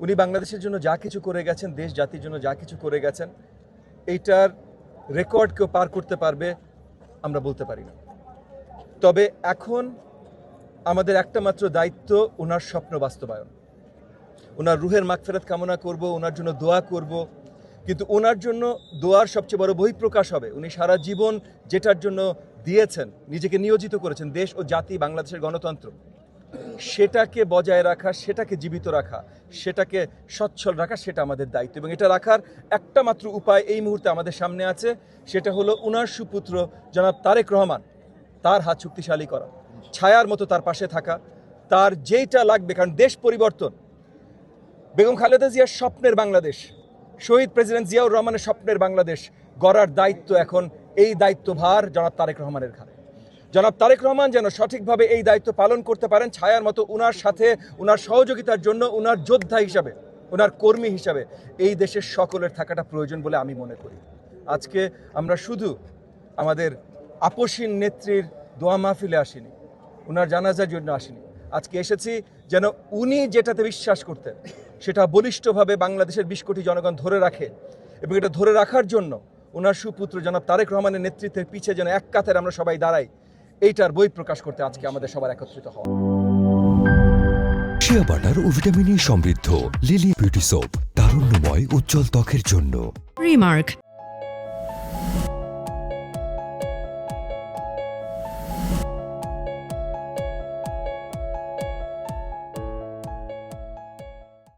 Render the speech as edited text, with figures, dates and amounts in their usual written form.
উনি বাংলাদেশের জন্য যা কিছু করে গেছেন, দেশ জাতির জন্য যা কিছু করে গেছেন, এইটার রেকর্ড কেউ পার করতে পারবে আমরা বলতে পারি না। তবে এখন আমাদের একটা মাত্র দায়িত্ব ওনার স্বপ্ন বাস্তবায়ন। ওনার রুহের মাগফিরাত কামনা করব, ওনার জন্য দোয়া করব, কিন্তু ওনার জন্য দোয়ার সবচেয়ে বড় বহিঃপ্রকাশ হবে উনি সারা জীবন যেটার জন্য দিয়েছেন, নিজেকে নিয়োজিত করেছেন, দেশ ও জাতি, বাংলাদেশের গণতন্ত্র, সেটাকে বজায় রাখা, সেটাকে জীবিত রাখা, সেটাকে সচ্ছল রাখা, সেটা আমাদের দায়িত্ব। এবং এটা রাখার একটা মাত্র উপায় এই মুহূর্তে আমাদের সামনে আছে, সেটা হলো উনার সুপুত্র জনাব তারেক রহমান, তার হাত শক্তিশালী করা, ছায়ার মতো তার পাশে থাকা, তার যেইটা লাগবে। কারণ দেশ পরিবর্তন, বেগম খালেদা জিয়ার স্বপ্নের বাংলাদেশ, শহীদ প্রেসিডেন্ট জিয়াউর রহমানের স্বপ্নের বাংলাদেশ গড়ার দায়িত্ব এখন এই দায়িত্বভার জনাব তারেক রহমানের ঘাড়ে। জনাব তারেক রহমান যেন সঠিকভাবে এই দায়িত্ব পালন করতে পারেন, ছায়ার মতো উনার সাথে, উনার সহযোগিতার জন্য, উনার যোদ্ধা হিসাবে, উনার কর্মী হিসাবে এই দেশের সকলের থাকাটা প্রয়োজন বলে আমি মনে করি। আজকে আমরা শুধু আমাদের আপসীন নেত্রীর দোয়া মাহফিলে আসিনি, উনার জানাজার জন্য আসিনি, আজকে এসেছি যেন উনি যেটাতে বিশ্বাস করতেন সেটা বলিষ্ঠভাবে বাংলাদেশের 20 কোটি জনগণ ধরে রাখে, এবং এটা ধরে রাখার জন্য ওনার সুপুত্র জনাব তারেক রহমানের নেতৃত্বের পিছে যেন এক কাতারে আমরা সবাই দাঁড়াই, এইটার বই প্রকাশ করতে আজকে আমাদের সবার একত্রিত হওয়া। শিয়া বাটার ও ভিটামিন ই সমৃদ্ধ লিলি বিউটি সোপ, তারুণ্যময় উজ্জ্বল ত্বকের জন্য। রিমার্ক,